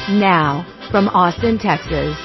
Now, from Austin, Texas,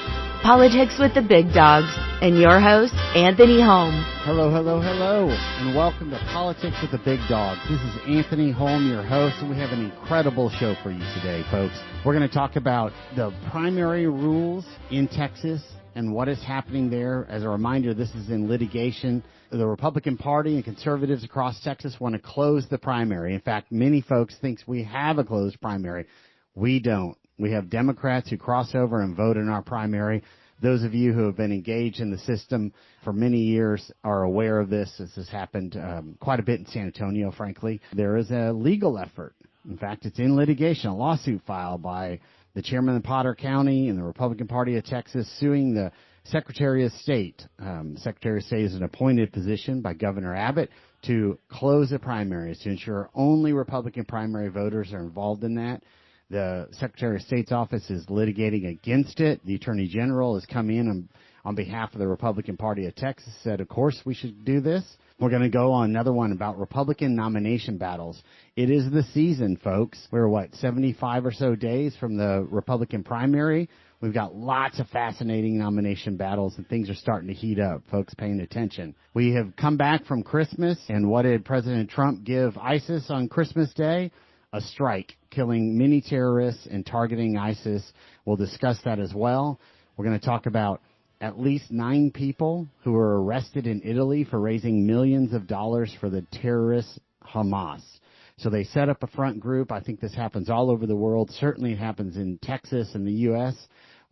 Politics with the Big Dogs, and your host, Anthony Holm. Hello, and welcome to Politics with the Big Dogs. This is Anthony Holm, your host, and we have an incredible show for you today, folks. We're going to talk about the primary rules in Texas and what is happening there. As a reminder, this is in litigation. The Republican Party and conservatives across Texas want to close the primary. In fact, many folks think we have a closed primary. We don't. We have Democrats who cross over and vote in our primary. Those of you who have been engaged in the system for many years are aware of this. This has happened quite a bit in San Antonio, frankly. There is a legal effort. In fact, it's in litigation, a lawsuit filed by the chairman of Potter County and the Republican Party of Texas suing the Secretary of State. Secretary of State is an appointed position by Governor Abbott to close the primaries, to ensure only Republican primary voters are involved in that. The Secretary of State's office is litigating against it. The Attorney General has come in on behalf of the Republican Party of Texas, said, of course, we should do this. We're going to go on another one about Republican nomination battles. It is the season, folks. We're, 75 or so days from the Republican primary. We've got lots of fascinating nomination battles, and things are starting to heat up. Folks paying attention. We have come back from Christmas, and what did President Trump give ISIS on Christmas Day? A strike, killing many terrorists and targeting ISIS. We'll discuss that as well. We're going to talk about at least 9 people who were arrested in Italy for raising millions of dollars for the terrorist Hamas. So they set up a front group. I think this happens all over the world. Certainly it happens in Texas and the U.S.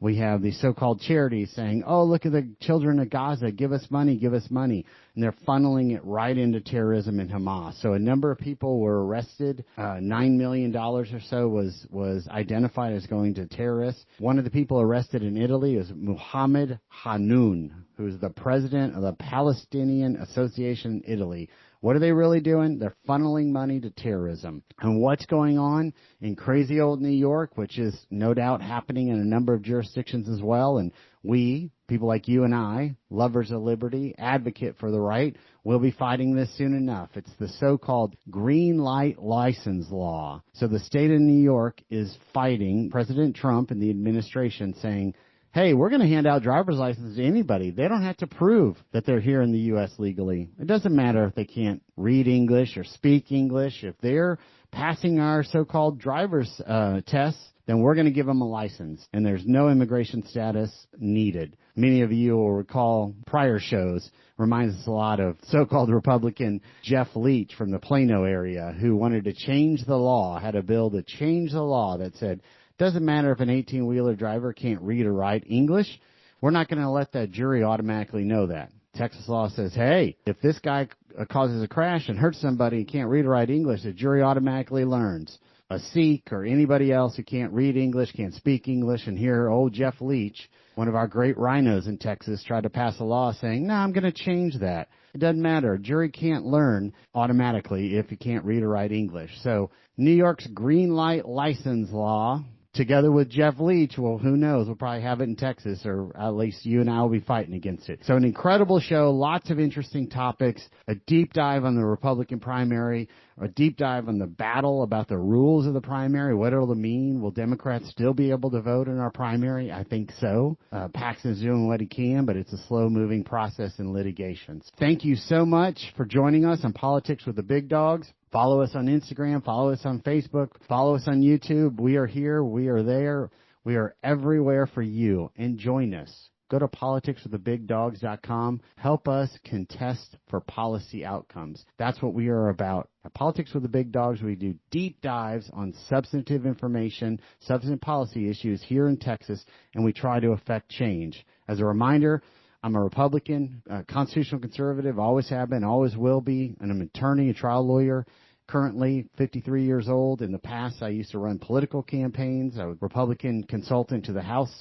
We have these so-called charities saying, oh, look at the children of Gaza, give us money. And they're funneling it right into terrorism and Hamas. So a number of people were arrested. $9 million or so was identified as going to terrorists. One of the people arrested in Italy is Mohammed Hanoun, who's the president of the Palestinian Association in Italy. What are they really doing? They're funneling money to terrorism. And what's going on in crazy old New York, which is no doubt happening in a number of jurisdictions as well, and we, people like you and I, lovers of liberty, advocate for the right, will be fighting this soon enough. It's the so-called green light license law. So the state of New York is fighting President Trump and the administration, saying, hey, we're going to hand out driver's licenses to anybody. They don't have to prove that they're here in the U.S. legally. It doesn't matter if they can't read English or speak English. If they're passing our so-called driver's tests, then we're going to give them a license, and there's no immigration status needed. Many of you will recall prior shows, reminds us a lot of so-called Republican Jeff Leach from the Plano area, who wanted to change the law, had a bill to change the law that said, doesn't matter if an 18-wheeler driver can't read or write English. We're not going to let that jury automatically know that. Texas law says, hey, if this guy causes a crash and hurts somebody and can't read or write English, the jury automatically learns. A Sikh or anybody else who can't read English, can't speak English, and here old Jeff Leach, one of our great rhinos in Texas, tried to pass a law saying, no, I'm going to change that. It doesn't matter. A jury can't learn automatically if you can't read or write English. So New York's green light license law, together with Jeff Leach, well, who knows? We'll probably have it in Texas, or at least you and I will be fighting against it. So an incredible show, lots of interesting topics, a deep dive on the Republican primary, a deep dive on the battle about the rules of the primary, what it'll mean. Will Democrats still be able to vote in our primary? I think so. Paxton's doing what he can, but it's a slow-moving process in litigations. Thank you so much for joining us on Politics with the Big Dogs. Follow us on Instagram, follow us on Facebook, follow us on YouTube. We are here, we are there, we are everywhere for you. And join us. Go to politicswiththebigdogs.com. Help us contest for policy outcomes. That's what we are about. At Politics with the Big Dogs, we do deep dives on substantive information, substantive policy issues here in Texas, and we try to affect change. As a reminder, I'm a Republican, constitutional conservative, always have been, always will be, and I'm an attorney, a trial lawyer, currently 53 years old. In the past, I used to run political campaigns. I was a Republican consultant to the House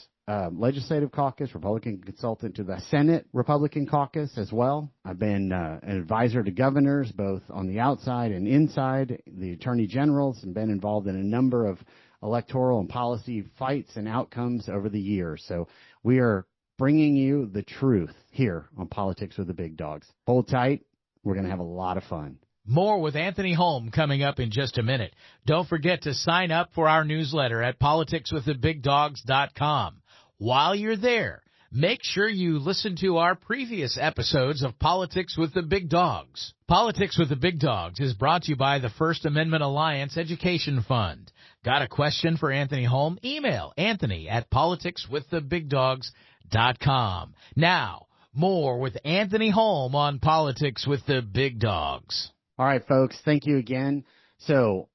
Legislative Caucus, Republican consultant to the Senate Republican Caucus as well. I've been an advisor to governors, both on the outside and inside, the attorney generals, and been involved in a number of electoral and policy fights and outcomes over the years. So we are bringing you the truth here on Politics with the Big Dogs. Hold tight. We're going to have a lot of fun. More with Anthony Holm coming up in just a minute. Don't forget to sign up for our newsletter at politicswiththebigdogs.com. While you're there, make sure you listen to our previous episodes of Politics with the Big Dogs. Politics with the Big Dogs is brought to you by the First Amendment Alliance Education Fund. Got a question for Anthony Holm? Email Anthony at politicswiththebigdogs.com. Now, more with Anthony Holm on Politics with the Big Dogs. All right, folks, thank you again. So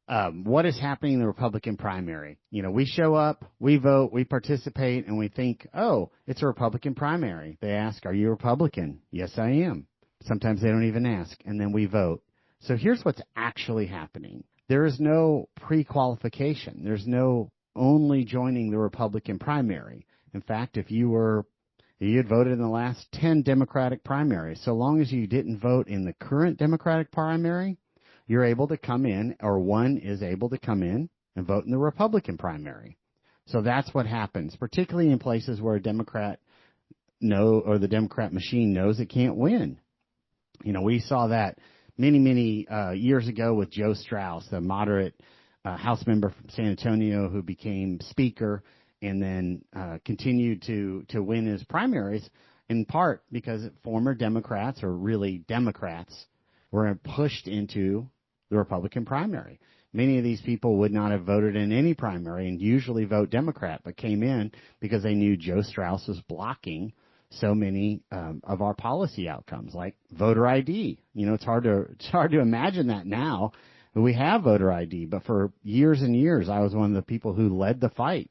what is happening in the Republican primary? You know, we show up, we vote, we participate, and we think, oh, it's a Republican primary. They ask, are you a Republican? Yes, I am. Sometimes they don't even ask, and then we vote. So here's what's actually happening. There is no pre-qualification. There's no only joining the Republican primary. In fact, if you had voted in the last 10 Democratic primaries, so long as you didn't vote in the current Democratic primary, you're able to come in, or one is able to come in and vote in the Republican primary. So that's what happens, particularly in places where a Democrat or the Democrat machine knows it can't win. You know, we saw that many years ago with Joe Straus, the moderate House member from San Antonio who became Speaker and then continued to win his primaries, in part because former Democrats, or really Democrats, were pushed into the Republican primary. Many of these people would not have voted in any primary and usually vote Democrat, but came in because they knew Joe Straus was blocking so many of our policy outcomes, like voter ID. You know, it's hard to imagine that now. We have voter ID, but for years and years, I was one of the people who led the fight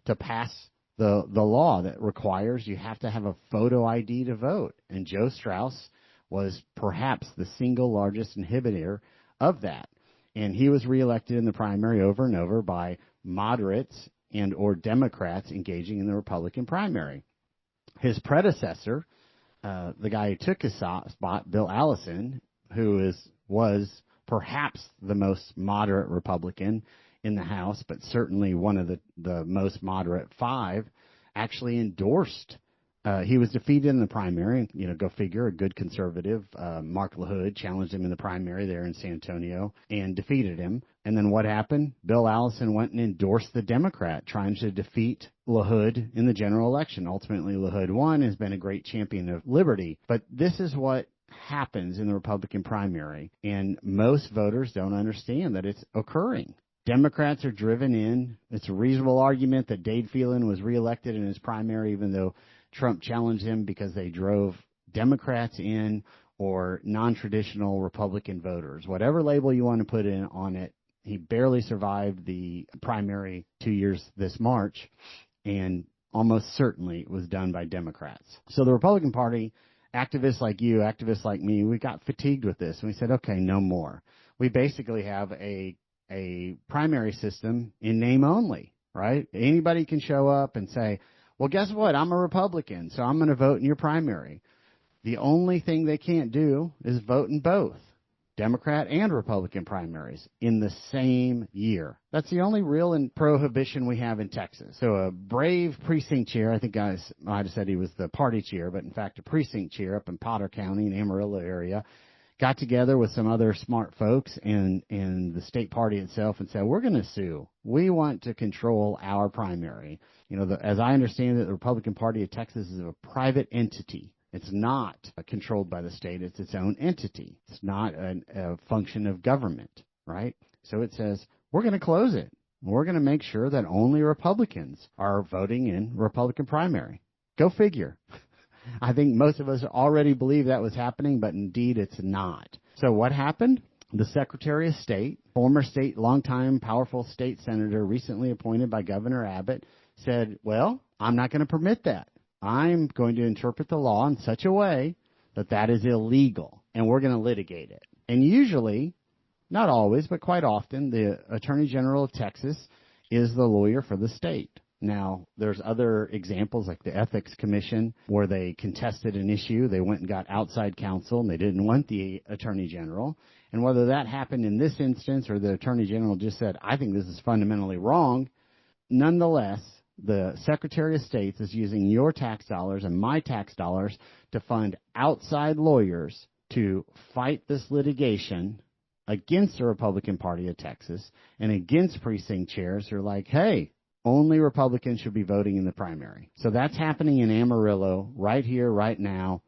to pass the law that requires you have to have a photo ID to vote. And Joe Straus was perhaps the single largest inhibitor of that. And he was reelected in the primary over and over by moderates and or Democrats engaging in the Republican primary. His predecessor, the guy who took his spot, Bill Allison, who was perhaps the most moderate Republican in the House, but certainly one of the most moderate five, actually endorsed. He was defeated in the primary. You know, go figure, a good conservative. Mark LaHood challenged him in the primary there in San Antonio and defeated him. And then what happened? Bill Allison went and endorsed the Democrat, trying to defeat LaHood in the general election. Ultimately, LaHood won, has been a great champion of liberty. But this is what happens in the Republican primary, and most voters don't understand that it's occurring. Democrats are driven in. It's a reasonable argument that Dade Phelan was reelected in his primary, even though Trump challenged him, because they drove Democrats in, or non-traditional Republican voters. Whatever label you want to put in on it, he barely survived the primary 2 years this March, and almost certainly it was done by Democrats. So the Republican Party, activists like you, activists like me, we got fatigued with this, and we said, okay, no more. We basically have a primary system in name only, right? Anybody can show up and say, well, guess what? I'm a Republican, so I'm going to vote in your primary. The only thing they can't do is vote in both Democrat and Republican primaries in the same year. That's the only real prohibition we have in Texas. So a brave precinct chair, I think guys might have said he was the party chair, but in fact a precinct chair up in Potter County in Amarillo area, got together with some other smart folks and the state party itself and said, we're going to sue. We want to control our primary. You know, as I understand it, the Republican Party of Texas is a private entity. It's not controlled by the state. It's its own entity. It's not a function of government, right? So it says, we're going to close it. We're going to make sure that only Republicans are voting in Republican primary. Go figure. I think most of us already believe that was happening, but indeed it's not. So what happened? The Secretary of State, former state, longtime powerful state senator, recently appointed by Governor Abbott, said, well, I'm not going to permit that. I'm going to interpret the law in such a way that that is illegal, and we're going to litigate it. And usually, not always, but quite often, the Attorney General of Texas is the lawyer for the state. Now, there's other examples like the Ethics Commission where they contested an issue. They went and got outside counsel, and they didn't want the Attorney General. And whether that happened in this instance or the Attorney General just said, I think this is fundamentally wrong, nonetheless, the Secretary of State is using your tax dollars and my tax dollars to fund outside lawyers to fight this litigation against the Republican Party of Texas and against precinct chairs who are like, hey, only Republicans should be voting in the primary. So that's happening in Amarillo right here, right now.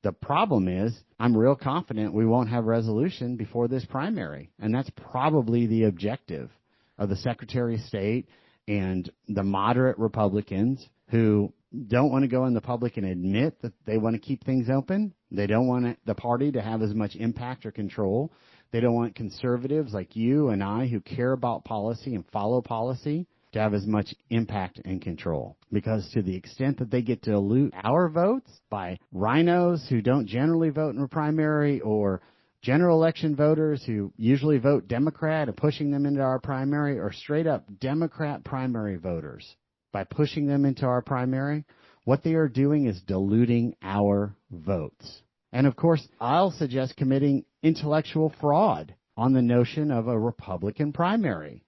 The problem is I'm real confident we won't have resolution before this primary, and that's probably the objective of the Secretary of State and the moderate Republicans who don't want to go in the public and admit that they want to keep things open. They don't want the party to have as much impact or control. They don't want conservatives like you and I who care about policy and follow policy to have as much impact and control. Because to the extent that they get to dilute our votes by rhinos who don't generally vote in a primary or general election voters who usually vote Democrat and pushing them into our primary, or straight up Democrat primary voters, by pushing them into our primary, what they are doing is diluting our votes. And of course, I'll suggest committing intellectual fraud on the notion of a Republican primary.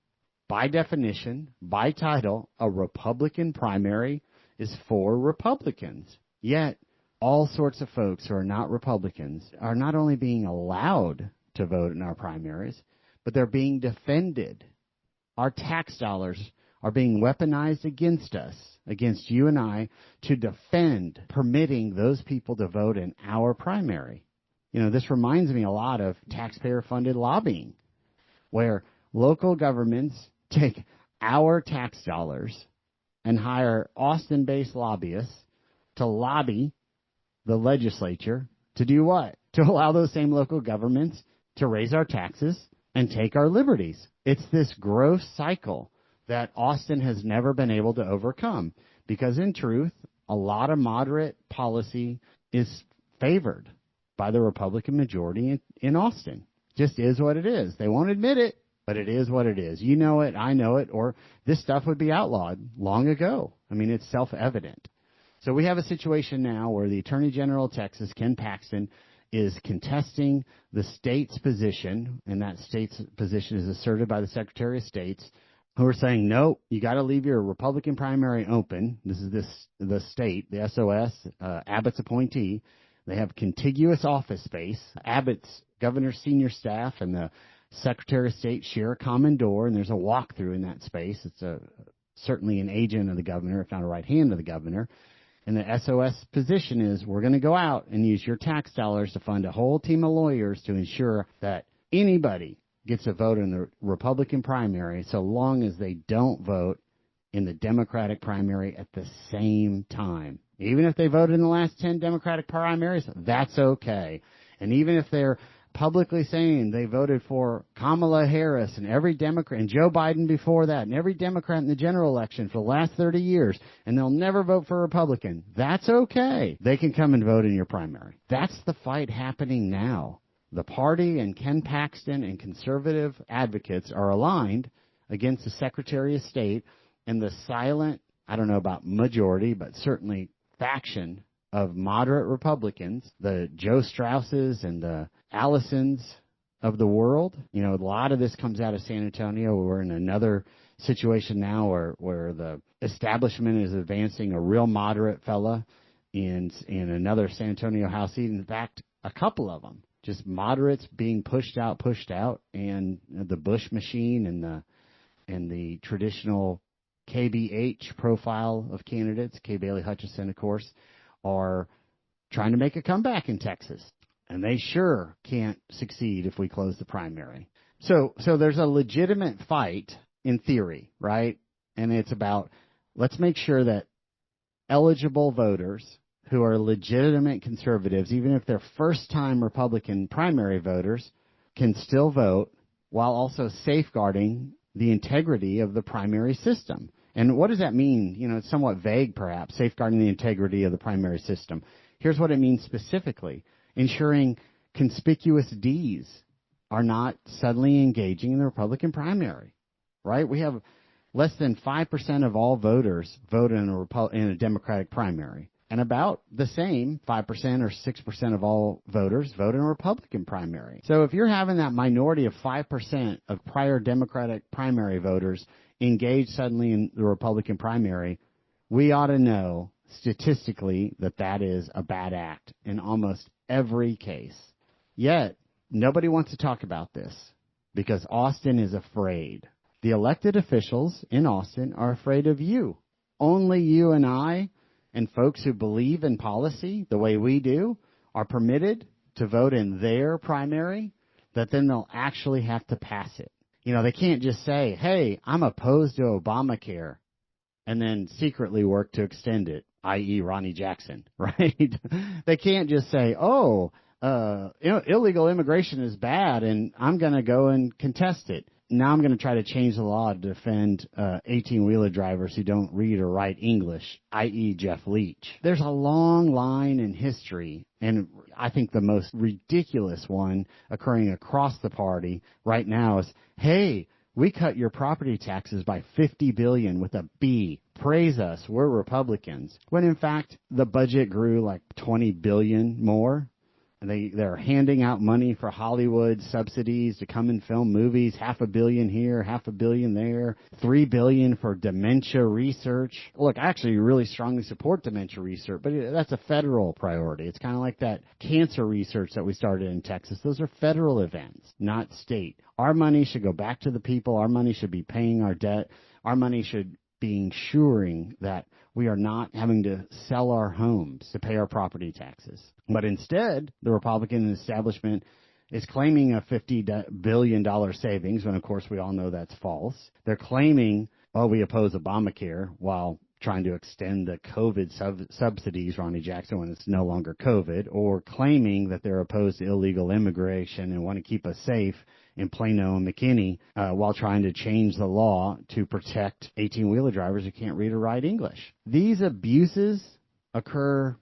By definition, by title, a Republican primary is for Republicans. Yet, all sorts of folks who are not Republicans are not only being allowed to vote in our primaries, but they're being defended. Our tax dollars are being weaponized against us, against you and I, to defend permitting those people to vote in our primary. You know, this reminds me a lot of taxpayer-funded lobbying, where local governments take our tax dollars and hire Austin-based lobbyists to lobby the legislature to do what? To allow those same local governments to raise our taxes and take our liberties. It's this gross cycle that Austin has never been able to overcome because, in truth, a lot of moderate policy is favored by the Republican majority in Austin. Just is what it is. They won't admit it, but it is what it is. You know it, I know it, or this stuff would be outlawed long ago. I mean, it's self-evident. So we have a situation now where the Attorney General of Texas, Ken Paxton, is contesting the state's position, and that state's position is asserted by the Secretary of State, who are saying, no, you got to leave your Republican primary open. This is the state, the SOS, Abbott's appointee. They have contiguous office space. Abbott's governor's senior staff and the Secretary of State share a common door, and there's a walkthrough in that space. It's certainly an agent of the governor, if not a right hand of the governor. And the SOS position is we're going to go out and use your tax dollars to fund a whole team of lawyers to ensure that anybody gets a vote in the Republican primary so long as they don't vote in the Democratic primary at the same time. Even if they voted in the last 10 Democratic primaries, that's okay. And even if they're publicly saying they voted for Kamala Harris and every Democrat, and Joe Biden before that, and every Democrat in the general election for the last 30 years, and they'll never vote for a Republican, that's okay. They can come and vote in your primary. That's the fight happening now. The party and Ken Paxton and conservative advocates are aligned against the Secretary of State and the silent, I don't know about majority, but certainly faction of moderate Republicans, the Joe Strausses and the Allisons of the world. You know, a lot of this comes out of San Antonio. We're in another situation now where the establishment is advancing a real moderate fella in another San Antonio House seat. In fact, a couple of them, just moderates being pushed out, and the Bush machine and the traditional KBH profile of candidates, Kay Bailey Hutchison, of course, are trying to make a comeback in Texas. And they sure can't succeed if we close the primary. So there's a legitimate fight in theory, right? And it's about, let's make sure that eligible voters who are legitimate conservatives, even if they're first-time Republican primary voters, can still vote while also safeguarding the integrity of the primary system. And what does that mean? You know, it's somewhat vague, perhaps, safeguarding the integrity of the primary system. Here's what it means specifically. Ensuring conspicuous Ds are not suddenly engaging in the Republican primary, right? We have less than 5% of all voters vote in a Democratic primary, and about the same 5% or 6% of all voters vote in a Republican primary. So if you're having that minority of 5% of prior Democratic primary voters engage suddenly in the Republican primary, we ought to know statistically that is a bad act in almost every case. Yet, nobody wants to talk about this because Austin is afraid. The elected officials in Austin are afraid of you. Only you and I and folks who believe in policy the way we do are permitted to vote in their primary, that then they'll actually have to pass it. You know, they can't just say, hey, I'm opposed to Obamacare, and then secretly work to extend it, i.e. Ronnie Jackson, right? They can't just say, illegal immigration is bad, and I'm going to go and contest it. Now I'm going to try to change the law to defend 18-wheeler drivers who don't read or write English, i.e. Jeff Leach. There's a long line in history, and I think the most ridiculous one occurring across the party right now is, hey, we cut your property taxes by $50 billion with a B. Praise us. We're Republicans. When, in fact, the budget grew like $20 billion more. They're handing out money for Hollywood subsidies to come and film movies, $500 million here, $500 million there, $3 billion for dementia research. Look, I actually really strongly support dementia research, but that's a federal priority. It's kind of like that cancer research that we started in Texas. Those are federal events, not state. Our money should go back to the people. Our money should be paying our debt. Our money should be ensuring that we are not having to sell our homes to pay our property taxes. But instead, the Republican establishment is claiming a $50 billion savings, when, of course, we all know that's false. They're claiming, we oppose Obamacare, while trying to extend the COVID subsidies, Ronnie Jackson, when it's no longer COVID, or claiming that they're opposed to illegal immigration and want to keep us safe in Plano and McKinney, while trying to change the law to protect 18-wheeler drivers who can't read or write English. These abuses occur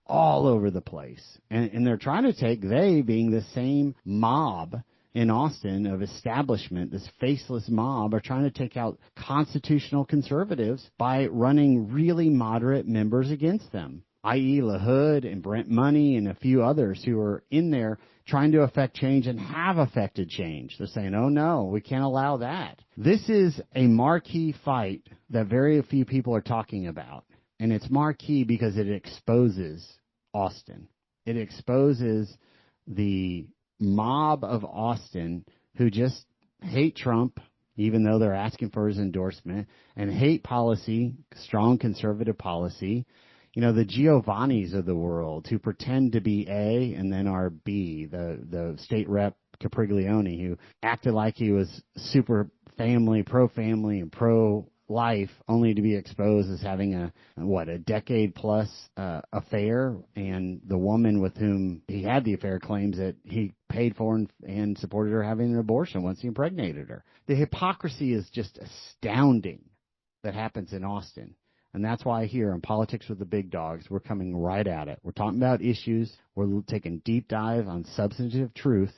all over the place, and they're trying to take, they being the same mob in Austin of establishment, this faceless mob, are trying to take out constitutional conservatives by running really moderate members against them, i.e. LaHood and Brent Money and a few others who are in there trying to affect change and have affected change. They're saying, oh, no, we can't allow that. This is a marquee fight that very few people are talking about, and it's marquee because it exposes Austin. It exposes the mob of Austin who just hate Trump, even though they're asking for his endorsement, and hate policy, strong conservative policy. You know, the Giovannis of the world who pretend to be A and then are B, the state rep Capriglione, who acted like he was super family, pro-family, and pro-life, only to be exposed as having a decade-plus affair, and the woman with whom he had the affair claims that he paid for and supported her having an abortion once he impregnated her. The hypocrisy is just astounding that happens in Austin. And that's why here on Politics with the Big Dogs, we're coming right at it. We're talking about issues. We're taking deep dive on substantive truth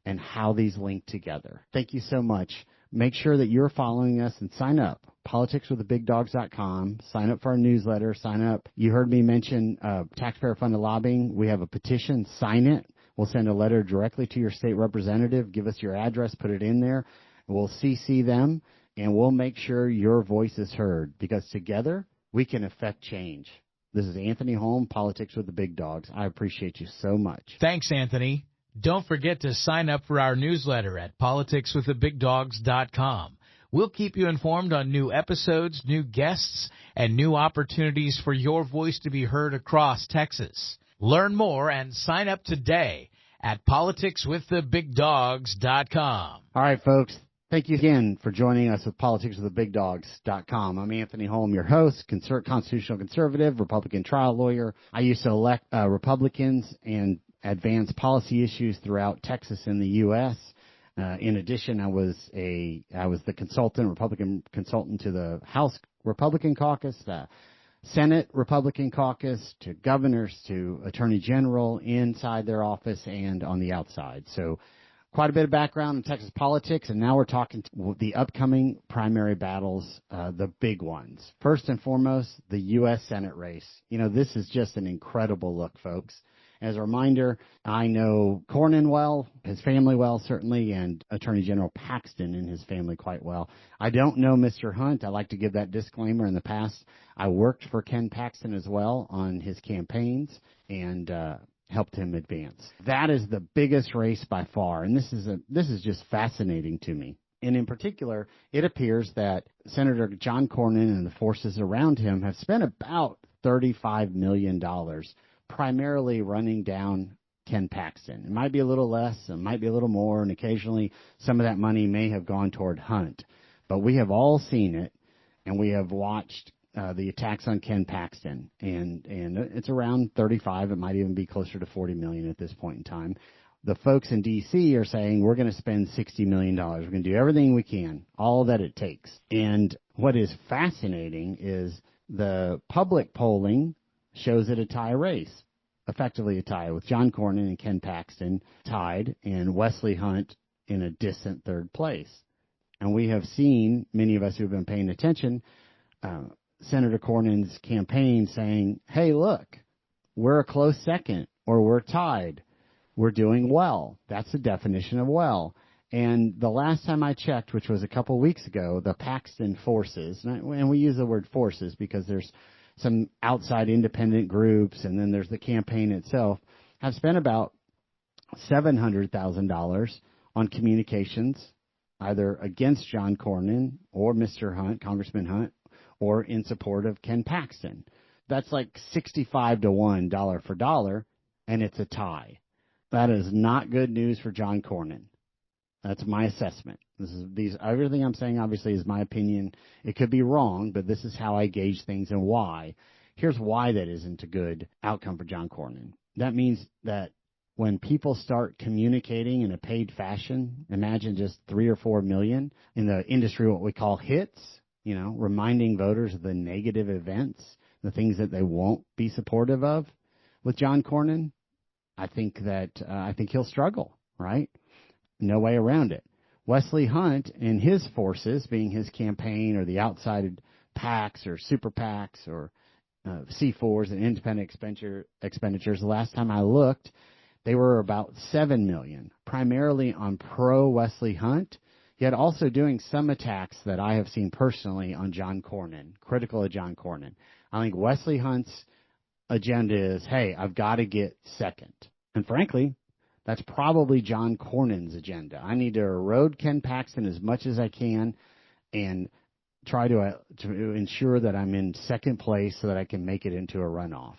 and how these link together. Thank you so much. Make sure that you're following us and sign up. PoliticsWithTheBigDogs.com. Sign up for our newsletter. Sign up. You heard me mention taxpayer-funded lobbying. We have a petition. Sign it. We'll send a letter directly to your state representative. Give us your address. Put it in there. We'll CC them, and we'll make sure your voice is heard, because together we can affect change. This is Anthony Holm, Politics with the Big Dogs. I appreciate you so much. Thanks, Anthony. Don't forget to sign up for our newsletter at politicswiththebigdogs.com. We'll keep you informed on new episodes, new guests, and new opportunities for your voice to be heard across Texas. Learn more and sign up today at politicswiththebigdogs.com. All right, folks. Thank you again for joining us with politicswiththebigdogs.com. I'm Anthony Holm, your host, constitutional conservative, Republican trial lawyer. I used to elect Republicans and advance policy issues throughout Texas and the U.S. In addition, I was the Republican consultant to the House Republican Caucus, the Senate Republican Caucus, to governors, to Attorney General inside their office and on the outside. So quite a bit of background in Texas politics, and now we're talking the upcoming primary battles, the big ones. First and foremost, the U.S. Senate race. You know, this is just an incredible look, folks. As a reminder, I know Cornyn well, his family well, certainly, and Attorney General Paxton and his family quite well. I don't know Mr. Hunt. I like to give that disclaimer. In the past, I worked for Ken Paxton as well on his campaigns, and helped him advance. That is the biggest race by far, and this is just fascinating to me. And in particular, it appears that Senator John Cornyn and the forces around him have spent about $35 million primarily running down Ken Paxton. It might be a little less, it might be a little more, and occasionally some of that money may have gone toward Hunt. But we have all seen it, and we have watched the attacks on Ken Paxton, and it's around 35. It might even be closer to 40 million at this point in time. The folks in D.C. are saying we're going to spend $60 million. We're going to do everything we can, all that it takes. And what is fascinating is the public polling shows it a tie race, effectively a tie, with John Cornyn and Ken Paxton tied and Wesley Hunt in a distant third place. And we have seen, many of us who have been paying attention, Senator Cornyn's campaign saying, hey, look, we're a close second, or we're tied. We're doing well. That's the definition of well. And the last time I checked, which was a couple weeks ago, the Paxton forces, and we use the word forces because there's some outside independent groups, and then there's the campaign itself, have spent about $700,000 on communications, either against John Cornyn or Mr. Hunt, Congressman Hunt, or in support of Ken Paxton. That's like 65 to 1 dollar for dollar, and it's a tie. That is not good news for John Cornyn. That's my assessment. Everything I'm saying obviously is my opinion. It could be wrong, but this is how I gauge things and why. Here's why that isn't a good outcome for John Cornyn. That means that when people start communicating in a paid fashion, imagine just 3 or 4 million in the industry, what we call hits, reminding voters of the negative events, the things that they won't be supportive of with John Cornyn. I think he'll struggle, right? No way around it. Wesley Hunt and his forces, being his campaign or the outside PACs or super PACs or C4s and independent expenditures, the last time I looked, they were about 7 million, primarily on pro-Wesley Hunt, yet also doing some attacks that I have seen personally on John Cornyn, critical of John Cornyn. I think Wesley Hunt's agenda is, hey, I've got to get second. And frankly, that's probably John Cornyn's agenda. I need to erode Ken Paxton as much as I can and try to ensure that I'm in second place so that I can make it into a runoff.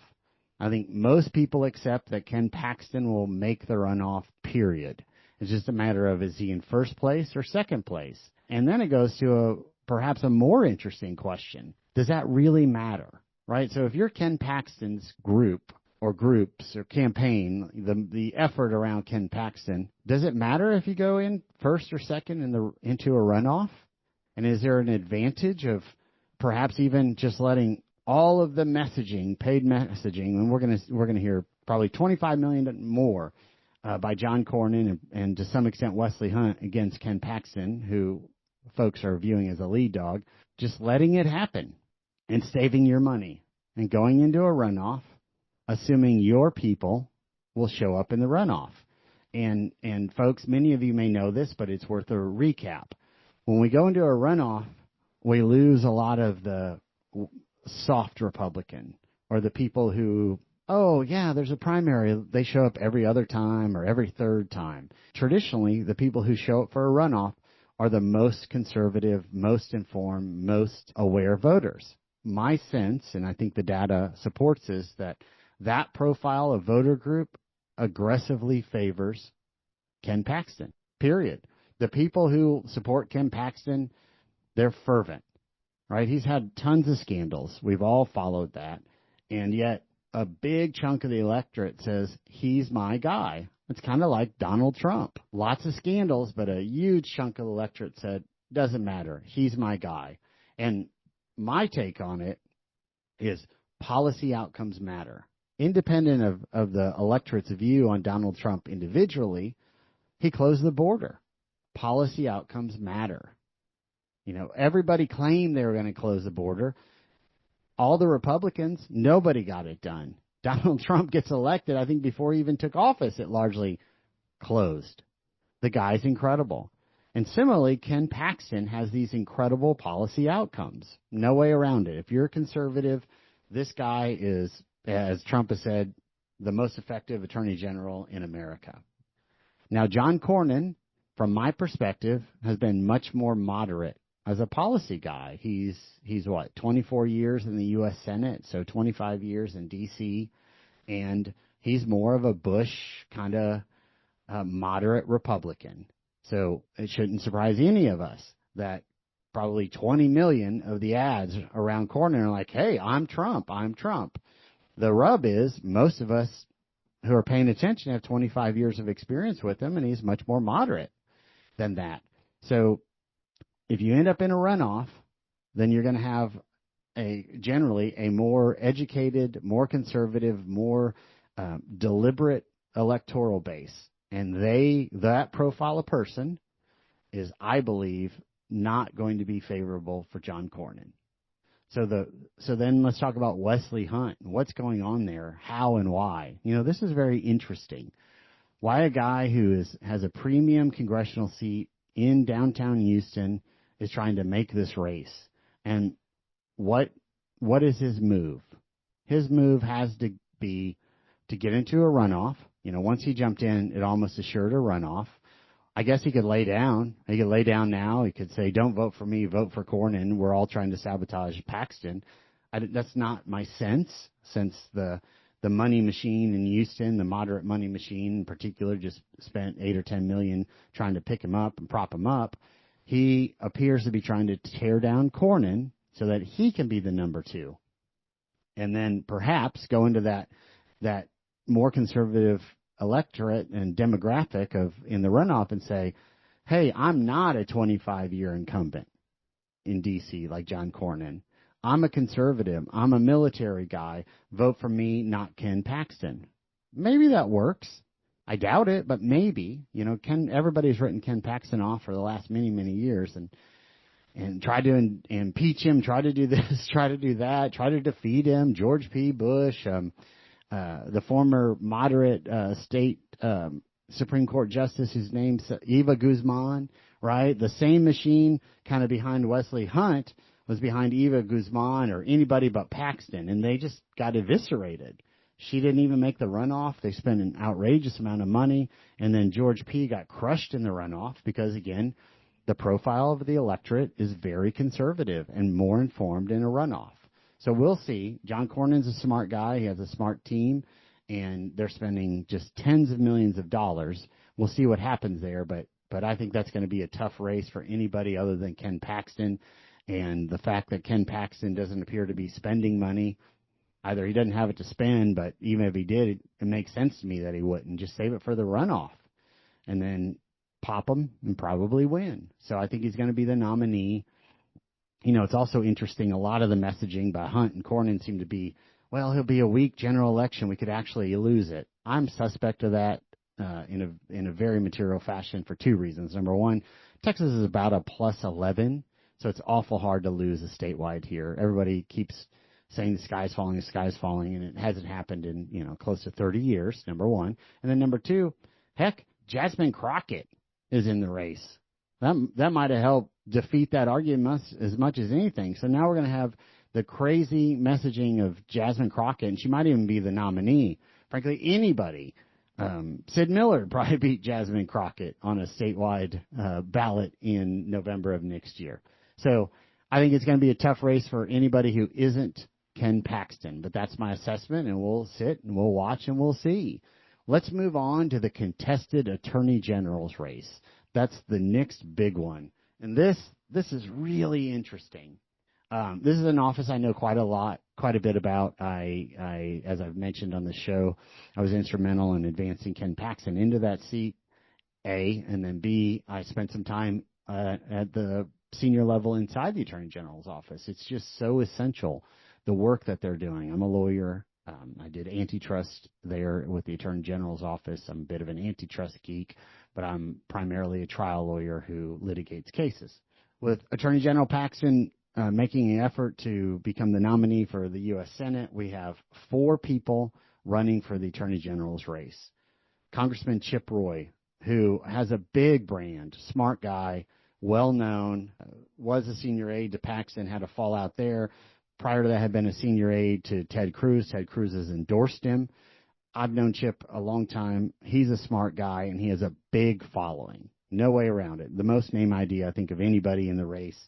I think most people accept that Ken Paxton will make the runoff, period. It's just a matter of, is he in first place or second place? And then it goes to perhaps a more interesting question. Does that really matter? Right? So if you're Ken Paxton's group or groups or campaign, the effort around Ken Paxton, does it matter if you go in first or second into a runoff? And is there an advantage of perhaps even just letting all of the messaging, paid messaging, and we're going to hear probably 25 million more by John Cornyn and to some extent Wesley Hunt against Ken Paxton, who folks are viewing as a lead dog, just letting it happen and saving your money and going into a runoff, assuming your people will show up in the runoff. And folks, many of you may know this, but it's worth a recap. When we go into a runoff, we lose a lot of the soft Republican or the people who, oh, yeah, there's a primary. They show up every other time or every third time. Traditionally, the people who show up for a runoff are the most conservative, most informed, most aware voters. My sense, and I think the data supports this, that profile of voter group aggressively favors Ken Paxton, period. The people who support Ken Paxton, they're fervent, right? He's had tons of scandals. We've all followed that. And yet a big chunk of the electorate says, he's my guy. It's kind of like Donald Trump. Lots of scandals, but a huge chunk of the electorate said, doesn't matter. He's my guy. And my take on it is policy outcomes matter. Independent of the electorate's view on Donald Trump individually, he closed the border. Policy outcomes matter. Everybody claimed they were going to close the border. All the Republicans, nobody got it done. Donald Trump gets elected, I think before he even took office, it largely closed. The guy's incredible. And similarly, Ken Paxton has these incredible policy outcomes. No way around it. If you're a conservative, this guy is, as Trump has said, the most effective attorney general in America. Now, John Cornyn, from my perspective, has been much more moderate as a policy guy. He's 24 years in the U.S. Senate, so 25 years in D.C., and he's more of a Bush kind of moderate Republican. So it shouldn't surprise any of us that probably 20 million of the ads around Cornyn are like, hey, I'm Trump, I'm Trump. The rub is most of us who are paying attention have 25 years of experience with him, and he's much more moderate than that. So if you end up in a runoff, then you're going to have generally a more educated, more conservative, more deliberate electoral base. And that profile of person is, I believe, not going to be favorable for John Cornyn. So then let's talk about Wesley Hunt and what's going on there, how and why. This is very interesting. Why a guy who has a premium congressional seat in downtown Houston is trying to make this race. And what is his move? His move has to be to get into a runoff. Once he jumped in, it almost assured a runoff. I guess he could lay down. He could lay down now. He could say, don't vote for me, vote for Cornyn. We're all trying to sabotage Paxton. That's not my sense, since the money machine in Houston, the moderate money machine in particular, just spent $8 or $10 million trying to pick him up and prop him up. He appears to be trying to tear down Cornyn so that he can be the number two. And then perhaps go into that more conservative electorate and demographic in the runoff and say, hey, I'm not a 25-year incumbent in D.C. like John Cornyn. I'm a conservative. I'm a military guy. Vote for me, not Ken Paxton. Maybe that works. I doubt it, but maybe. Everybody's written Ken Paxton off for the last many, many years and tried to impeach him, try to do this, try to do that, try to defeat him. George P. Bush, the former moderate state Supreme Court justice whose name's Eva Guzman, right? The same machine kind of behind Wesley Hunt was behind Eva Guzman or anybody but Paxton, and they just got eviscerated. She didn't even make the runoff. They spent an outrageous amount of money, and then George P. got crushed in the runoff because, again, the profile of the electorate is very conservative and more informed in a runoff. So we'll see. John Cornyn's a smart guy. He has a smart team, and they're spending just tens of millions of dollars. We'll see what happens there, but I think that's going to be a tough race for anybody other than Ken Paxton. And the fact that Ken Paxton doesn't appear to be spending money, either he doesn't have it to spend, but even if he did, it makes sense to me that he wouldn't. Just save it for the runoff and then pop him and probably win. So I think he's going to be the nominee. It's also interesting, a lot of the messaging by Hunt and Cornyn seem to be, well, he'll be a weak general election. We could actually lose it. I'm suspect of that in a very material fashion for two reasons. Number one, Texas is about a plus 11, so it's awful hard to lose a statewide here. Everybody keeps saying the sky's falling, and it hasn't happened in, close to 30 years, number one. And then number two, heck, Jasmine Crockett is in the race. That might have helped defeat that argument as much as anything. So now we're going to have the crazy messaging of Jasmine Crockett, and she might even be the nominee. Frankly, anybody. Sid Miller would probably beat Jasmine Crockett on a statewide ballot in November of next year. So I think it's going to be a tough race for anybody who isn't Ken Paxton. But that's my assessment, and we'll sit and we'll watch and we'll see. Let's move on to the contested Attorney General's race. That's the next big one. And this is really interesting. This is an office I know quite a bit about. I as I've mentioned on the show, I was instrumental in advancing Ken Paxton into that seat, A, and then B, I spent some time at the senior level inside the Attorney General's office. It's just so essential, the work that they're doing. I'm a lawyer. I did antitrust there with the Attorney General's office. I'm a bit of an antitrust geek, but I'm primarily a trial lawyer who litigates cases. With Attorney General Paxton making an effort to become the nominee for the U.S. Senate, we have 4 people running for the Attorney General's race. Congressman Chip Roy, who has a big brand, smart guy, well-known, was a senior aide to Paxton, had a fallout there. Prior to that, had been a senior aide to Ted Cruz. Ted Cruz has endorsed him. I've known Chip a long time. He's a smart guy, and he has a big following. No way around it. The most name ID, I think, of anybody in the race.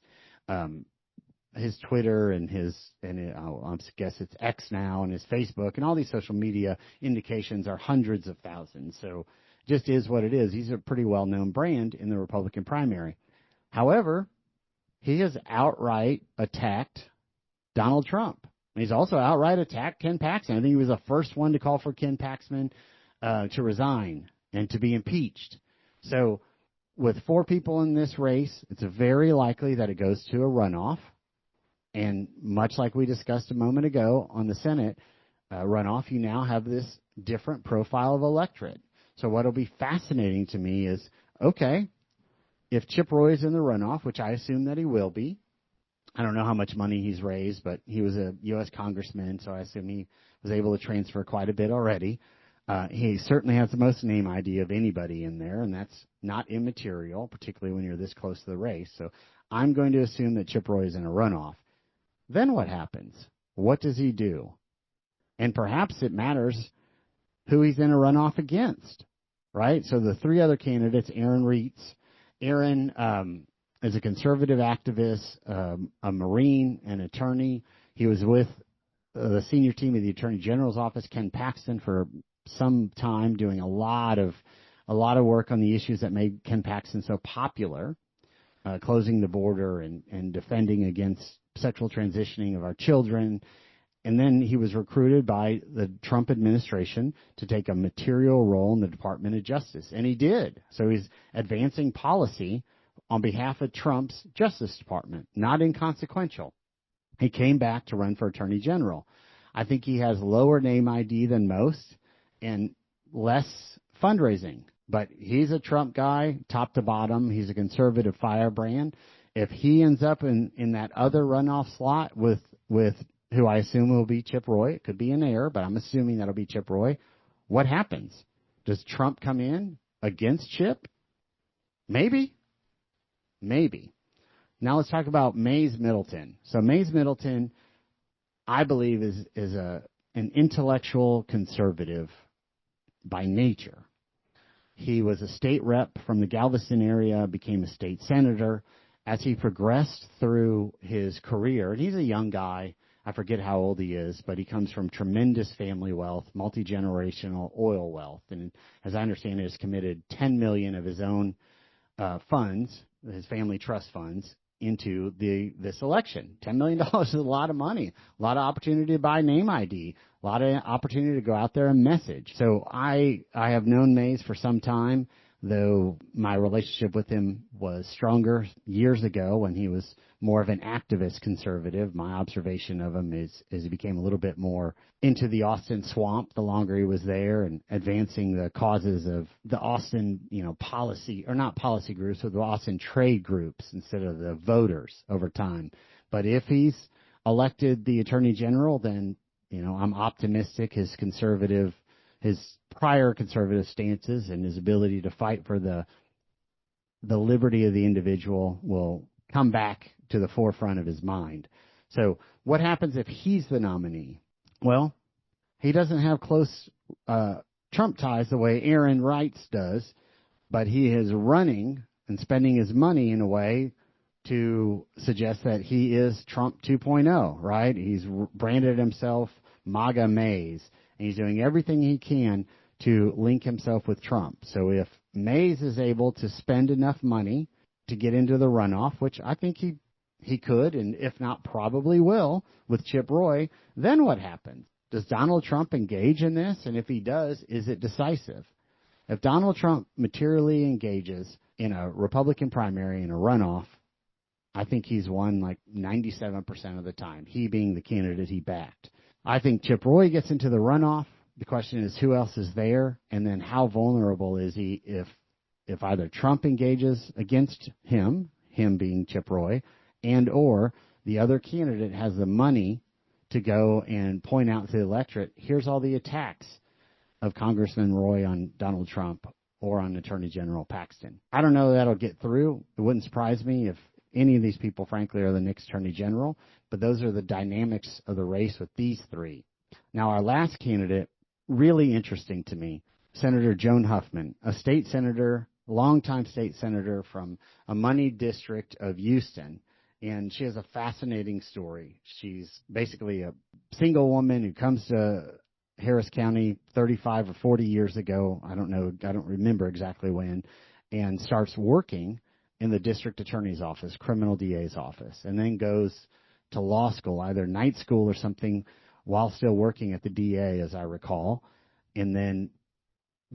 His Twitter and I guess it's X now, and his Facebook and all these social media indications are hundreds of thousands. So just is what it is. He's a pretty well-known brand in the Republican primary. However, he has outright attacked Donald Trump. And he's also outright attacked Ken Paxton. I think he was the first one to call for Ken Paxton to resign and to be impeached. So with 4 people in this race, it's very likely that it goes to a runoff. And much like we discussed a moment ago on the Senate runoff, you now have this different profile of electorate. So what will be fascinating to me is, okay, if Chip Roy is in the runoff, which I assume that he will be, I don't know how much money he's raised, but he was a U.S. congressman, so I assume he was able to transfer quite a bit already. He certainly has the most name ID of anybody in there, and that's not immaterial, particularly when you're this close to the race. So I'm going to assume that Chip Roy is in a runoff. Then what happens? What does he do? And perhaps it matters who he's in a runoff against, right? So the 3 other candidates, Aaron Reitz. Aaron is a conservative activist, a Marine, an attorney. He was with the senior team of the Attorney General's office, Ken Paxton, for some time, doing a lot of work on the issues that made Ken Paxton so popular, closing the border and defending against sexual transitioning of our children. And then he was recruited by the Trump administration to take a material role in the Department of Justice. And he did. So he's advancing policy on behalf of Trump's Justice Department, not inconsequential. He came back to run for Attorney General. I think he has lower name ID than most and less fundraising. But he's a Trump guy, top to bottom. He's a conservative firebrand. If he ends up in that other runoff slot with who I assume will be Chip Roy, it could be an error, but I'm assuming that'll be Chip Roy, what happens? Does Trump come in against Chip? Maybe. Now let's talk about Mays Middleton. So Mays Middleton, I believe, is an intellectual conservative by nature. He was a state rep from the Galveston area, became a state senator. As he progressed through his career, and he's a young guy, I forget how old he is, but he comes from tremendous family wealth, multi-generational oil wealth, and as I understand it, has committed $10 million of his own funds, his family trust funds, into this election. $10 million is a lot of money, a lot of opportunity to buy name ID, a lot of opportunity to go out there and message. So I have known Mays for some time, though my relationship with him was stronger years ago when he was more of an activist conservative. My observation of him is he became a little bit more into the Austin swamp the longer he was there and advancing the causes of the Austin, policy, or not policy groups, but the Austin trade groups instead of the voters over time. But if he's elected the Attorney General, then, I'm optimistic his prior conservative stances and his ability to fight for the liberty of the individual will come back to the forefront of his mind. So what happens if he's the nominee? Well, he doesn't have close Trump ties the way Aaron Reitz does, but he is running and spending his money in a way to suggest that he is Trump 2.0, right? He's branded himself MAGA Mays, and he's doing everything he can to link himself with Trump. So if Mays is able to spend enough money to get into the runoff, which I think he could, and if not, probably will, with Chip Roy, then what happens? Does Donald Trump engage in this? And if he does, is it decisive? If Donald Trump materially engages in a Republican primary in a runoff, I think he's won like 97% of the time, he being the candidate he backed. I think Chip Roy gets into the runoff. The question is who else is there, and then how vulnerable is he if either Trump engages against him being Chip Roy, and or the other candidate has the money to go and point out to the electorate, here's all the attacks of Congressman Roy on Donald Trump or on Attorney General Paxton. I don't know that'll get through. It wouldn't surprise me if any of these people, frankly, are the next Attorney General, but those are the dynamics of the race with these 3. Now, our last candidate really interesting to me. Senator Joan Huffman, a state senator, longtime state senator from a moneyed district of Houston, and she has a fascinating story. She's basically a single woman who comes to Harris County 35 or 40 years ago. I don't remember exactly when, and starts working in the district attorney's office, criminal DA's office, and then goes to law school, either night school or something, while still working at the DA, as I recall, and then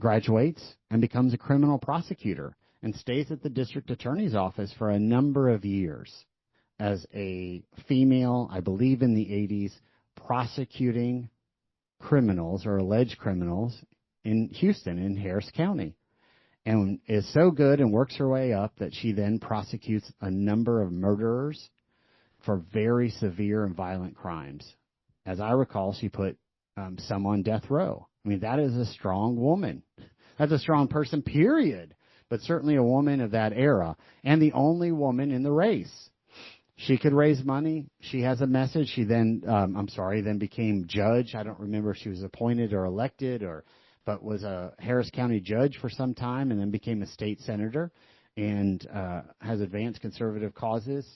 graduates and becomes a criminal prosecutor and stays at the district attorney's office for a number of years as a female, I believe in the 80s, prosecuting criminals or alleged criminals in Houston, in Harris County, and is so good and works her way up that she then prosecutes a number of murderers for very severe and violent crimes. As I recall, she put some on death row. I mean, that is a strong woman. That's a strong person, period, but certainly a woman of that era, and the only woman in the race. She could raise money. She has a message. She then, then became judge. I don't remember if she was appointed or elected, but was a Harris County judge for some time and then became a state senator and has advanced conservative causes.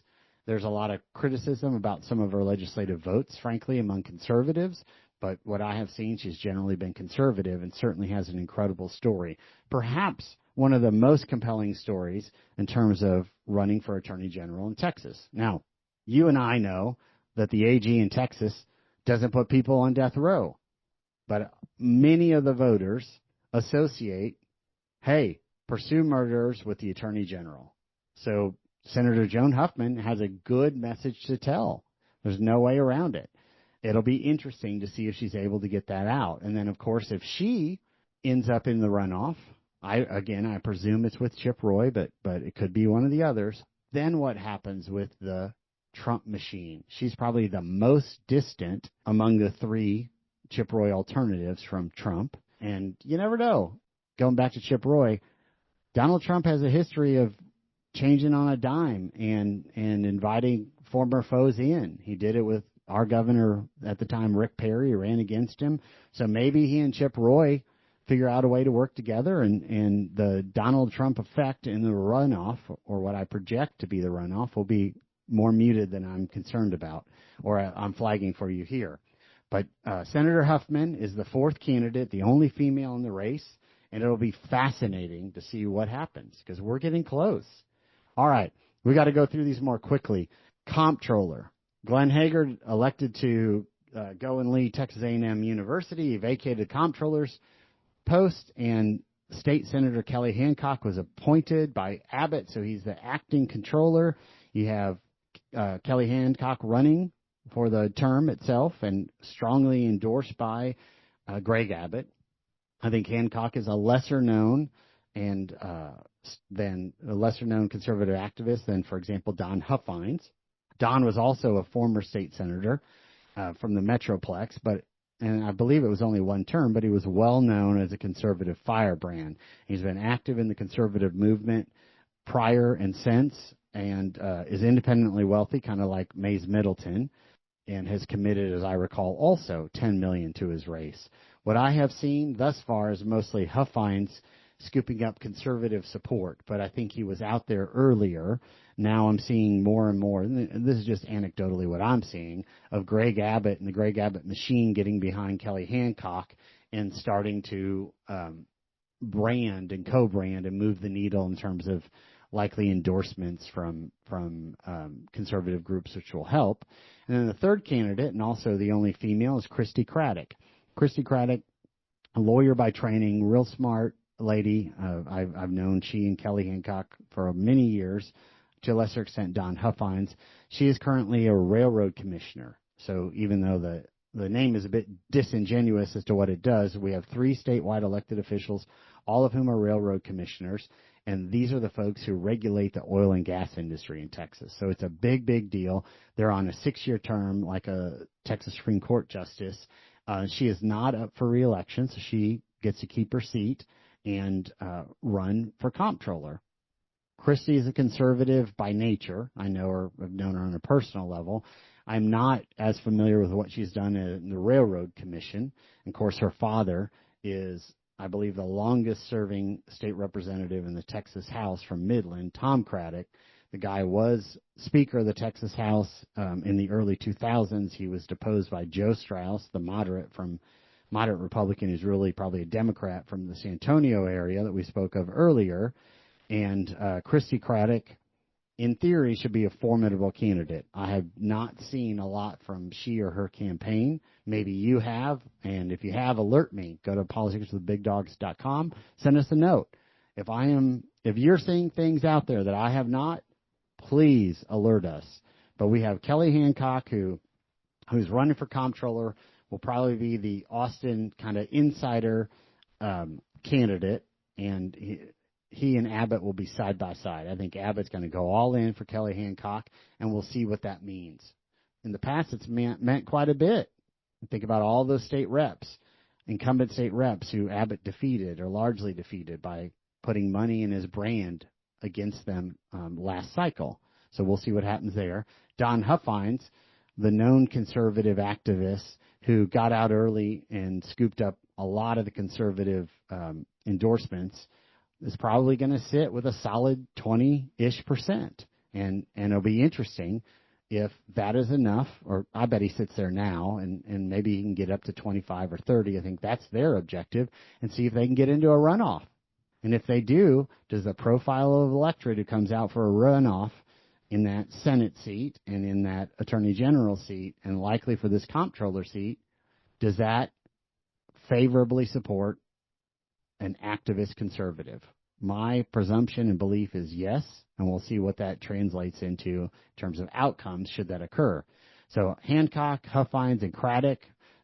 There's a lot of criticism about some of her legislative votes, frankly, among conservatives. But what I have seen, she's generally been conservative and certainly has an incredible story. Perhaps one of the most compelling stories in terms of running for Attorney General in Texas. Now, you and I know that the AG in Texas doesn't put people on death row. But many of the voters associate, hey, pursue murderers with the Attorney General. So Senator Joan Huffman has a good message to tell. There's no way around it. It'll be interesting to see if she's able to get that out. And then, of course, if she ends up in the runoff, I presume it's with Chip Roy, but it could be one of the others. Then what happens with the Trump machine? She's probably the most distant among the three Chip Roy alternatives from Trump. And you never know. Going back to Chip Roy, Donald Trump has a history of changing on a dime and inviting former foes in. He did it with our governor at the time, Rick Perry, who ran against him. So maybe he and Chip Roy figure out a way to work together, and the Donald Trump effect in the runoff, or what I project to be the runoff, will be more muted than I'm concerned about, or I'm flagging for you here. But Senator Huffman is the fourth candidate, the only female in the race, and it'll be fascinating to see what happens because we're getting close. All right, we got to go through these more quickly. Comptroller. Glenn Haggard elected to go and lead Texas A&M University. He vacated the comptroller's post, and State Senator Kelly Hancock was appointed by Abbott, so he's the acting controller. You have Kelly Hancock running for the term itself and strongly endorsed by Greg Abbott. I think Hancock is a lesser-known conservative activist than, for example, Don Huffines. Don was also a former state senator from the Metroplex, and I believe it was only one term, but he was well known as a conservative firebrand. He's been active in the conservative movement prior and since, and is independently wealthy, kind of like Mays Middleton, and has committed, as I recall, also $10 million to his race. What I have seen thus far is mostly Huffines scooping up conservative support, but I think he was out there earlier. Now I'm seeing more and more, and this is just anecdotally what I'm seeing, of Greg Abbott and the Greg Abbott machine getting behind Kelly Hancock and starting to brand and co-brand and move the needle in terms of likely endorsements from conservative groups, which will help. And then the third candidate, and also the only female, is Christy Craddock. Christy Craddock, a lawyer by training, real smart lady. I've known she and Kelly Hancock for many years, to a lesser extent Don Huffines. She is currently a railroad commissioner. So even though the name is a bit disingenuous as to what it does, we have 3 statewide elected officials, all of whom are railroad commissioners, and these are the folks who regulate the oil and gas industry in Texas. So it's a big, big deal. They're on a 6-year term like a Texas Supreme Court justice. She is not up for re-election, so she gets to keep her seat and run for comptroller. Christy is a conservative by nature. I know her, I've known her on a personal level. I'm not as familiar with what she's done in the Railroad Commission. And, of course, her father is, I believe, the longest-serving state representative in the Texas House from Midland, Tom Craddock. The guy was Speaker of the Texas House in the early 2000s. He was deposed by Joe Straus, the moderate Republican who's really probably a Democrat from the San Antonio area that we spoke of earlier. And Christy Craddock, in theory, should be a formidable candidate. I have not seen a lot from she or her campaign. Maybe you have, and if you have, alert me. Go to politicswiththebigdogs.com. Send us a note. If you're seeing things out there that I have not, please alert us. But we have Kelly Hancock, who's running for comptroller, will probably be the Austin kind of insider candidate, and he and Abbott will be side by side. I think Abbott's going to go all in for Kelly Hancock, and we'll see what that means. In the past, it's meant quite a bit. Think about all those state reps, incumbent state reps who Abbott defeated or largely defeated by putting money in his brand against them last cycle. So we'll see what happens there. Don Huffines, the known conservative activist who got out early and scooped up a lot of the conservative endorsements, is probably going to sit with a solid 20-ish%. And it'll be interesting if that is enough, or I bet he sits there now, and maybe he can get up to 25 or 30. I think that's their objective, and see if they can get into a runoff. And if they do, does the profile of electorate who comes out for a runoff in that Senate seat and in that Attorney General seat and likely for this comptroller seat, does that favorably support an activist conservative? My presumption and belief is yes, and we'll see what that translates into in terms of outcomes should that occur. So Hancock, Huffines, and Craddock,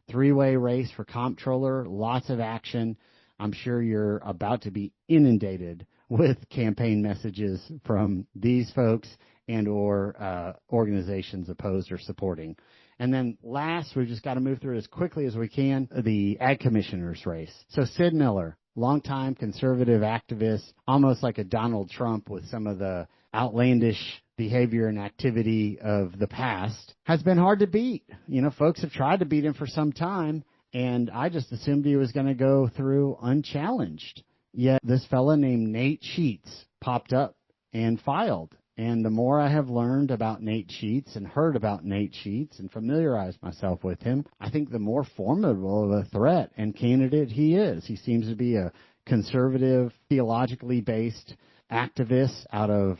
three-way race for comptroller, lots of action. I'm sure you're about to be inundated with campaign messages from these folks and or organizations opposed or supporting. And then last, we've just got to move through as quickly as we can, the Ag Commissioner's race. So Sid Miller, longtime conservative activist, almost like a Donald Trump with some of the outlandish behavior and activity of the past, has been hard to beat. You know, folks have tried to beat him for some time, and I just assumed he was going to go through unchallenged. Yet this fella named Nate Sheets popped up and filed. And the more I have learned about Nate Sheets and heard about Nate Sheets and familiarized myself with him, I think the more formidable of a threat and candidate he is. He seems to be a conservative, theologically based activist out of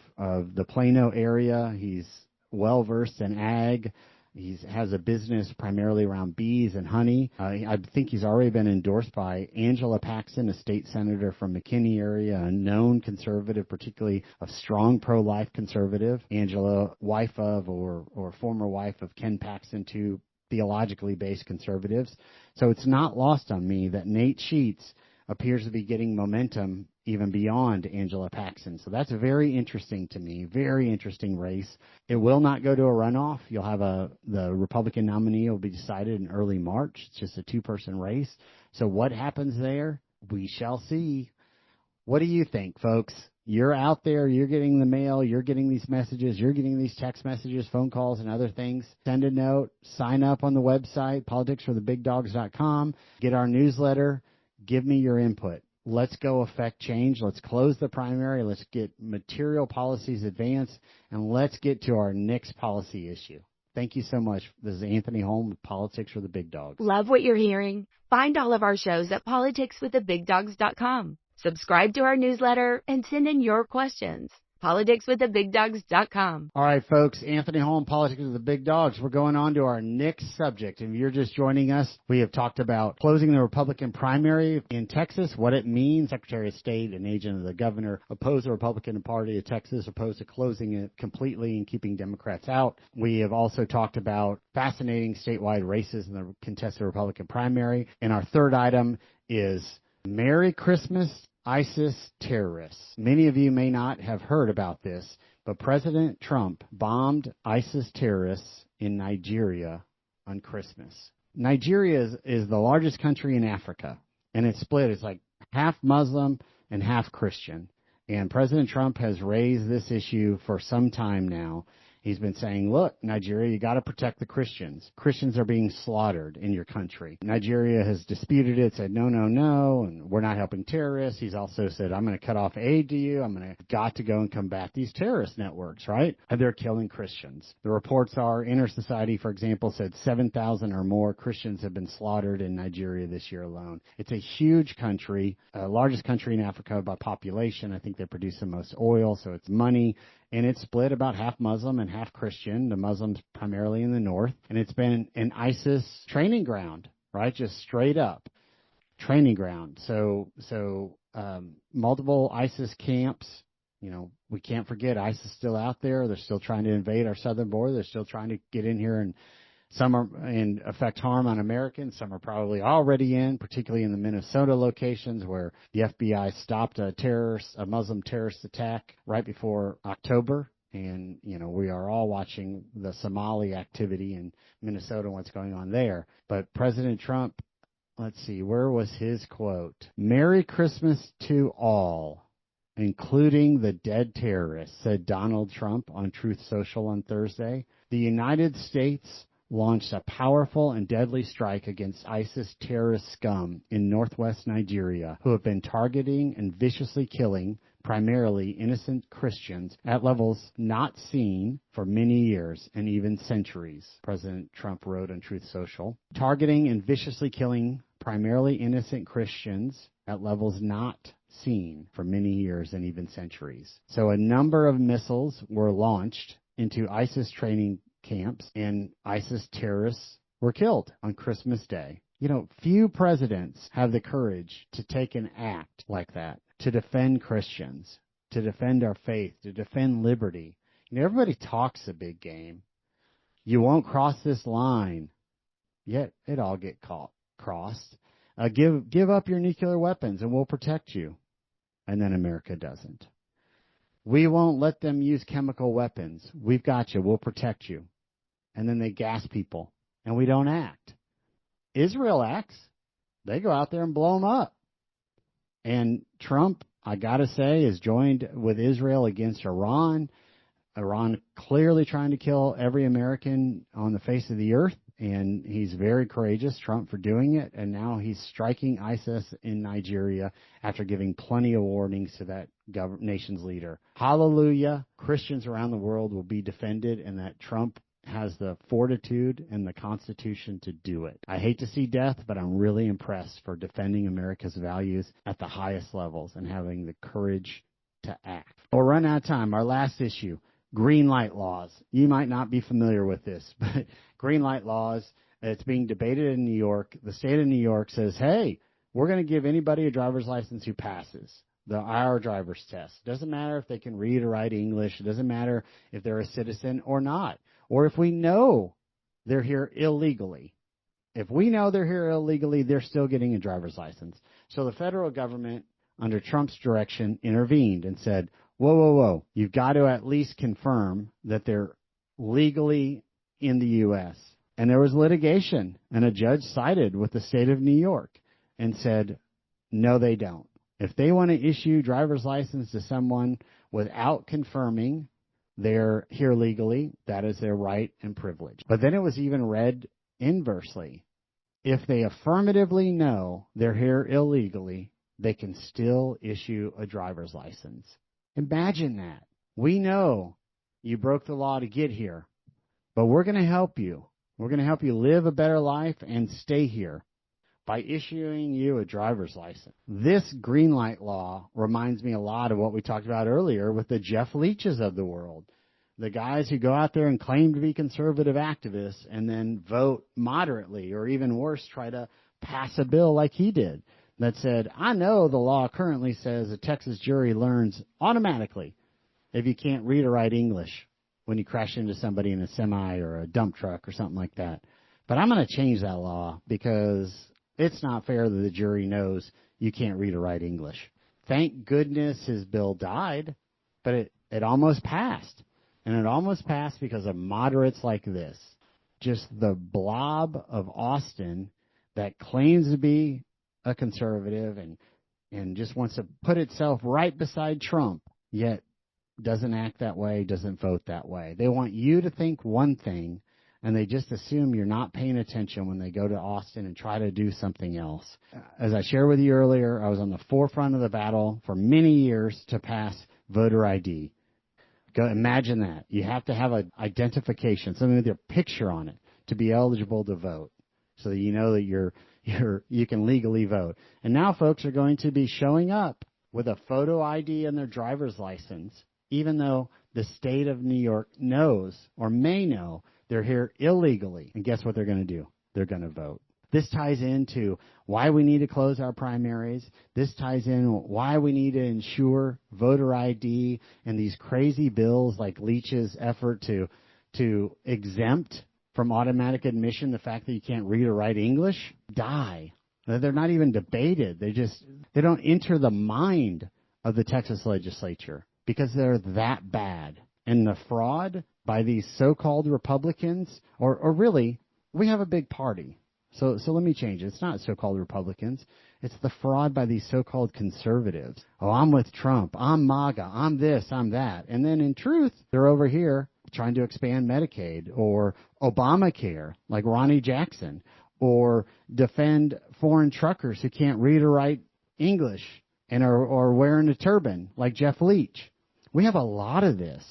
the Plano area. He's well-versed in ag. He has a business primarily around bees and honey. I think he's already been endorsed by Angela Paxson, a state senator from McKinney area, a known conservative, particularly a strong pro-life conservative. Angela, wife of or former wife of Ken Paxson, two theologically based conservatives. So it's not lost on me that Nate Sheets appears to be getting momentum even beyond Angela Paxson. So that's very interesting to me, very interesting race. It will not go to a runoff. You'll have the Republican nominee will be decided in early March. It's just a two-person race. So what happens there, we shall see. What do you think, folks? You're out there, you're getting the mail, you're getting these messages, you're getting these text messages, phone calls, and other things. Send a note, sign up on the website, politicsforthebigdogs.com, get our newsletter, give me your input. Let's go affect change. Let's close the primary. Let's get material policies advanced, and let's get to our next policy issue. Thank you so much. This is Anthony Holm with Politics for the Big Dogs. Love what you're hearing? Find all of our shows at politicswiththebigdogs.com. Subscribe to our newsletter and send in your questions. politicswiththebigdogs.com. All right, folks, Anthony Holm, Politics with the Big Dogs. We're going on to our next subject. If you're just joining us, we have talked about closing the Republican primary in Texas, what it means. Secretary of State and agent of the governor opposed the Republican Party of Texas, opposed to closing it completely and keeping Democrats out. We have also talked about fascinating statewide races in the contested Republican primary. And our third item is Merry Christmas, ISIS terrorists. Many of you may not have heard about this, but President Trump bombed ISIS terrorists in Nigeria on Christmas. Nigeria is the largest country in Africa, and it's split. It's like half Muslim and half Christian. And President Trump has raised this issue for some time now. He's been saying, look, Nigeria, you got to protect the Christians. Christians are being slaughtered in your country. Nigeria has disputed it, said no, and we're not helping terrorists. He's also said, I'm going to cut off aid to you. Got to go and combat these terrorist networks, right? And they're killing Christians. The reports are Inner Society, for example, said 7,000 or more Christians have been slaughtered in Nigeria this year alone. It's a huge country, largest country in Africa by population. I think they produce the most oil, so it's money. And it's split about half Muslim and half Christian, the Muslims primarily in the north. And it's been an ISIS training ground, right? Just straight up training ground. So multiple ISIS camps. You know, we can't forget ISIS is still out there. They're still trying to invade our southern border. They're still trying to get in here, and some are and affect harm on Americans. Some are probably already in, particularly in the Minnesota locations where the FBI stopped a Muslim terrorist attack right before October. And, you know, we are all watching the Somali activity in Minnesota and what's going on there. But President Trump, let's see, where was his quote? Merry Christmas to all, including the dead terrorists, said Donald Trump on Truth Social on Thursday. The United States launched a powerful and deadly strike against ISIS terrorist scum in northwest Nigeria, who have been targeting and viciously killing primarily innocent Christians at levels not seen for many years and even centuries, President Trump wrote on Truth Social. Targeting and viciously killing primarily innocent Christians at levels not seen for many years and even centuries. So a number of missiles were launched into ISIS training camps, and ISIS terrorists were killed on Christmas Day. You know, few presidents have the courage to take an act like that, to defend Christians, to defend our faith, to defend liberty. You know, everybody talks a big game. You won't cross this line, yet it all get crossed. Give up your nuclear weapons and we'll protect you. And then America doesn't. We won't let them use chemical weapons. We've got you. We'll protect you. And then they gas people, and we don't act. Israel acts. They go out there and blow them up. And Trump, I got to say, is joined with Israel against Iran. Iran clearly trying to kill every American on the face of the earth, and he's very courageous, Trump, for doing it. And now he's striking ISIS in Nigeria after giving plenty of warnings to that nation's leader. Hallelujah. Christians around the world will be defended, and that Trump has the fortitude and the Constitution to do it. I hate to see death, but I'm really impressed for defending America's values at the highest levels and having the courage to act. We'll run out of time. Our last issue, green light laws. You might not be familiar with this, but green light laws, it's being debated in New York. The state of New York says, hey, we're going to give anybody a driver's license who passes our driver's test. Doesn't matter if they can read or write English. It doesn't matter if they're a citizen or not. Or if we know they're here illegally. If we know they're here illegally, they're still getting a driver's license. So the federal government, under Trump's direction, intervened and said, whoa, you've got to at least confirm that they're legally in the U.S. And there was litigation, and a judge sided with the state of New York and said, no, they don't. If they want to issue driver's license to someone without confirming they're here legally, that is their right and privilege. But then it was even read inversely. If they affirmatively know they're here illegally, they can still issue a driver's license. Imagine that. We know you broke the law to get here, but we're going to help you. We're going to help you live a better life and stay here by issuing you a driver's license. This green light law reminds me a lot of what we talked about earlier with the Jeff Leaches of the world. The guys who go out there and claim to be conservative activists and then vote moderately, or even worse, try to pass a bill like he did that said, I know the law currently says a Texas jury learns automatically if you can't read or write English when you crash into somebody in a semi or a dump truck or something like that. But I'm going to change that law because it's not fair that the jury knows you can't read or write English. Thank goodness his bill died, but it almost passed. And it almost passed because of moderates like this. Just the blob of Austin that claims to be a conservative and just wants to put itself right beside Trump, yet doesn't act that way, doesn't vote that way. They want you to think one thing, and they just assume you're not paying attention when they go to Austin and try to do something else. As I shared with you earlier, I was on the forefront of the battle for many years to pass voter ID. Go imagine that. You have to have an identification, something with your picture on it, to be eligible to vote, so that you know that you can legally vote. And now folks are going to be showing up with a photo ID and their driver's license, even though the state of New York knows or may know they're here illegally. And guess what they're going to do? They're going to vote. This ties into why we need to close our primaries. This ties in why we need to ensure voter ID and these crazy bills like Leach's effort to exempt from automatic admission the fact that you can't read or write English. Die. They're not even debated. They don't enter the mind of the Texas legislature because they're that bad. And the fraud by these so-called Republicans, or really, we have a big party. So let me change it. It's not so-called Republicans. It's the fraud by these so-called conservatives. Oh, I'm with Trump. I'm MAGA. I'm this. I'm that. And then in truth, they're over here trying to expand Medicaid or Obamacare, like Ronnie Jackson, or defend foreign truckers who can't read or write English and are wearing a turban, like Jeff Leach. We have a lot of this.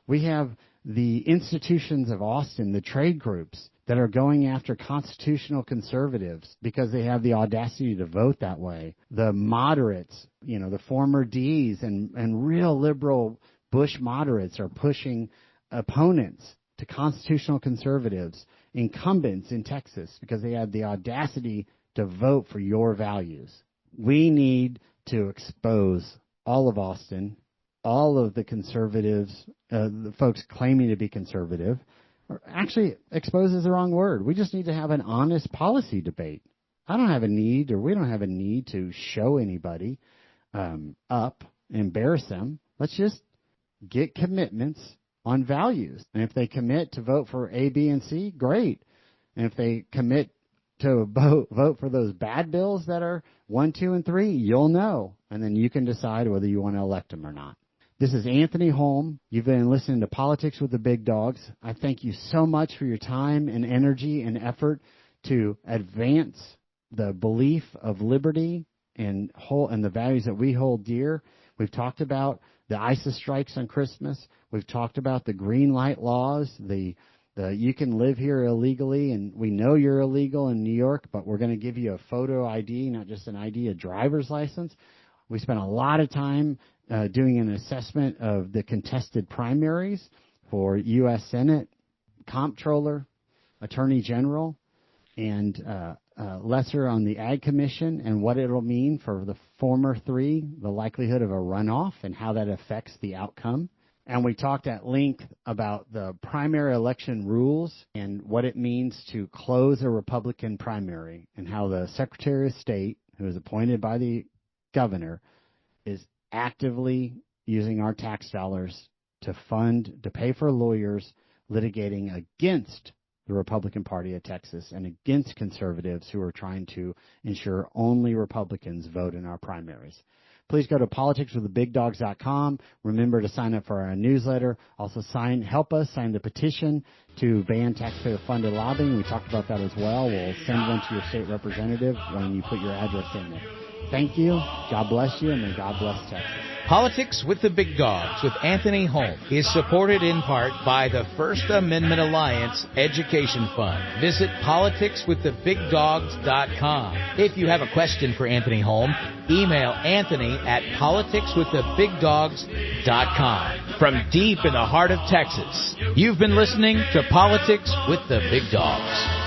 We have the institutions of Austin, the trade groups, that are going after constitutional conservatives because they have the audacity to vote that way. The moderates, the former Ds and real liberal Bush moderates are pushing opponents to constitutional conservatives, incumbents in Texas, because they had the audacity to vote for your values. We need to expose all of Austin, all of the conservatives, the folks claiming to be conservative. Actually, expose is the wrong word. We just need to have an honest policy debate. We don't have a need to show anybody up, embarrass them. Let's just get commitments on values. And if they commit to vote for A, B, and C, great. And if they commit to vote for those bad bills that are 1, 2, and 3, you'll know. And then you can decide whether you want to elect them or not. This is Anthony Holm. You've been listening to Politics with the Big Dogs. I thank you so much for your time and energy and effort to advance the belief of liberty and the values that we hold dear. We've talked about the ISIS strikes on Christmas. We've talked about the green light laws, the you can live here illegally, and we know you're illegal in New York, but we're going to give you a photo ID, not just an ID, a driver's license. We spent a lot of time doing an assessment of the contested primaries for U.S. Senate, Comptroller, Attorney General, and lesser on the Ag Commission and what it'll mean for the former 3, the likelihood of a runoff and how that affects the outcome. And we talked at length about the primary election rules and what it means to close a Republican primary and how the Secretary of State, who is appointed by the governor, is actively using our tax dollars to pay for lawyers litigating against the Republican Party of Texas and against conservatives who are trying to ensure only Republicans vote in our primaries. Please go to politicswiththebigdogs.com. Remember to sign up for our newsletter. Also help us sign the petition to ban taxpayer-funded lobbying. We talked about that as well. We'll send one to your state representative when you put your address in there. Thank you. God bless you, and may God bless Texas. Politics with the Big Dogs with Anthony Holm is supported in part by the First Amendment Alliance Education Fund. Visit politicswiththebigdogs.com. If you have a question for Anthony Holm, email Anthony at politicswiththebigdogs.com. From deep in the heart of Texas, you've been listening to Politics with the Big Dogs.